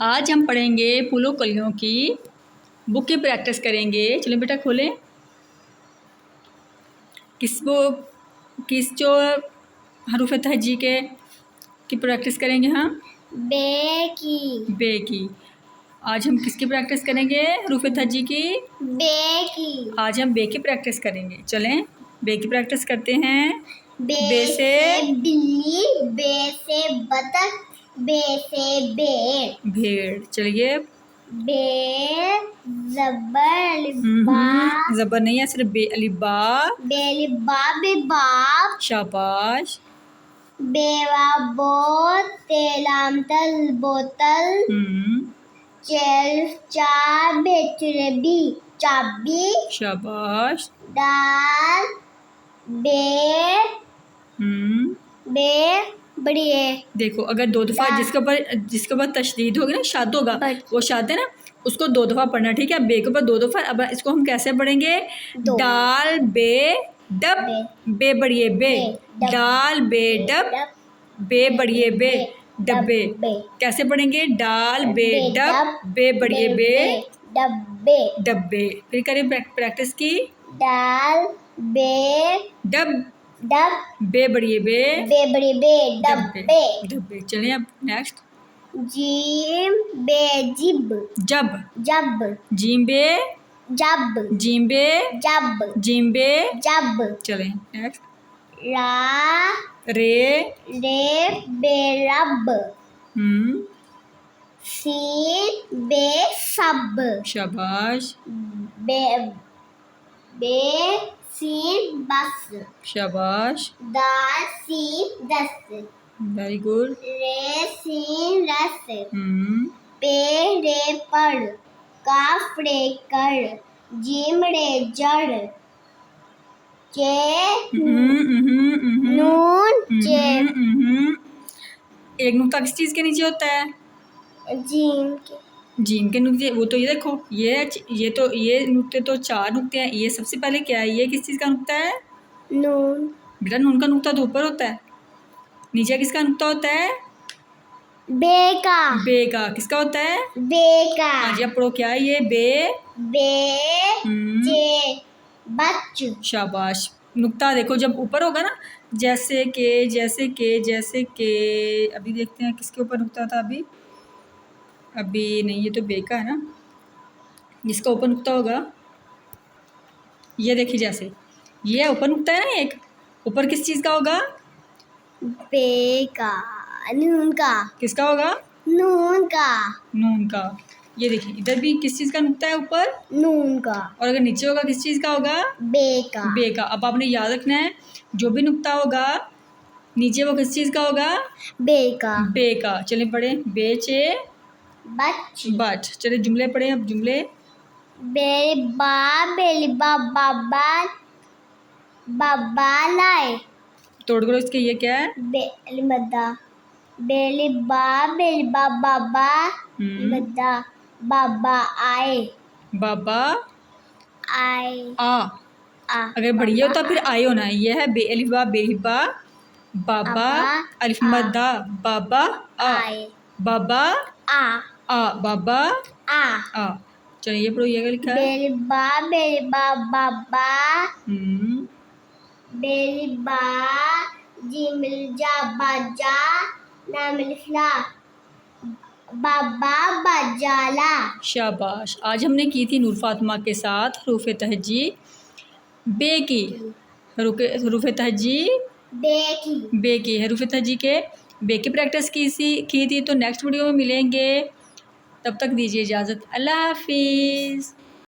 आज हम पढ़ेंगे फूलों कलियों की बुक की प्रैक्टिस करेंगे। चलो बेटा खोलें। किस जो हरूफ तहजी के की प्रैक्टिस करेंगे हम? बे की। आज हम किसकी प्रैक्टिस करेंगे? हरूफ तहजी की। बे की। आज हम बे की प्रैक्टिस करेंगे। चलें बे की प्रैक्टिस करते हैं। बे से बिल्ली, बे से बतख, बे से भेड़। चलिए। बे जबर बा, जबर नहीं है, सिर्फ बे अलिफ बा। बे बाप, शाबाश। बेवा बो, तेलाम तल बोतल, चेल चा बेचुरबी चाबी, शाबाश। दाल बे बढ़िए। देखो अगर दो दफ़ा जिसके ऊपर तशदीद होगी ना, शाद होगा, वो शाद है ना, उसको दो दफ़ा पढ़ना, ठीक है। बे के ऊपर दो दफ़ा। अब इसको हम कैसे पढ़ेंगे? दाल बे डब, बे बढ़िए बे। दाल बे डब, बे बढ़िए बे, डब्बे। कैसे पढ़ेंगे? दाल बे डब, बे बढ़िए बे, डब्बे। डब्बे। फिर करें प्रैक्टिस की। दाल बे डब, डब, बे बढ़िए बे, बड़े बे, डब्बे। डब्बे। चलिए अब नेक्स्ट। जीम बे जिब, जब, जब, जीम बे जब, जीम बे, जब, जीम बे, जब। चलें नेक्स्ट। रा रे बे रब, सीन बे सब, शाबाश। बे सीन बस, शाबाश। दाल सीन दस, वेरी गुड। रे सीन रस, पे रे पढ़, काफ रे कर, जिम रे जड़, चे नून चे। एक नुक्ता किस चीज़ के नीचे होता है? जीम के। जीम के नुक्ते, वो तो ये देखो, ये नुक्ते तो चार नुक्ते हैं। ये सबसे पहले क्या है? ये किस चीज़ का नुक्ता है? नून। बेटा नून का नुक्ता तो ऊपर होता है, नीचे किसका नुक्ता होता है? बे का। बे का। किसका होता है? बे का। हाँ जी, अब पढ़ो क्या है ये? बे चे बच। शाबाश। नुक्ता देखो जब ऊपर होगा ना, जैसे के। अभी देखते हैं किसके ऊपर नुक्ता था। अभी नहीं, ये तो बे का है ना। जिसका ऊपर नुक्ता होगा, ये देखिए, जैसे ये ऊपर नुक्ता है ना, एक ऊपर किस चीज़ का होगा? बे का। नून का। किसका होगा? नून का। नून का। ये देखिए इधर भी किस चीज़ का नुक्ता है? ऊपर नून का। और अगर नीचे होगा किस चीज़ का होगा? बे का। बे का। अब आपने याद रखना है, जो भी नुक्ता होगा नीचे वो किस चीज़ का होगा? बे का। बे का। चलिए पढ़े। बेचे बच। चलिए जुमले पढ़े अब। जुमले। बेली बाबा बाबा लाए। तोड़ करो इसके। ये क्या है? बेली बाबा मद्दा बाबा आए। बाबा आए आ। अगर बढ़िया होता फिर आए होना है। ये है बे अलिफ बा, बेहिबा, बाबा अलिफ मद्दा, बाबा आए। बाबा आ बाबा आ। चलिए ये पढ़ो, ये क्या लिखा है? बेली बाबा बेली बा जिमिल जा बाजा नामिल फ्ला बाबा बाजाला। शाबाश। आज हमने की थी नूर फातिमा के साथ हरूफ तहजी बे की। हरूफ तहजी बे की। हरूफ तहजी के बे की प्रैक्टिस की थी। तो नेक्स्ट वीडियो में मिलेंगे, तब तक दीजिए इजाज़त। अल्लाह हाफिज़।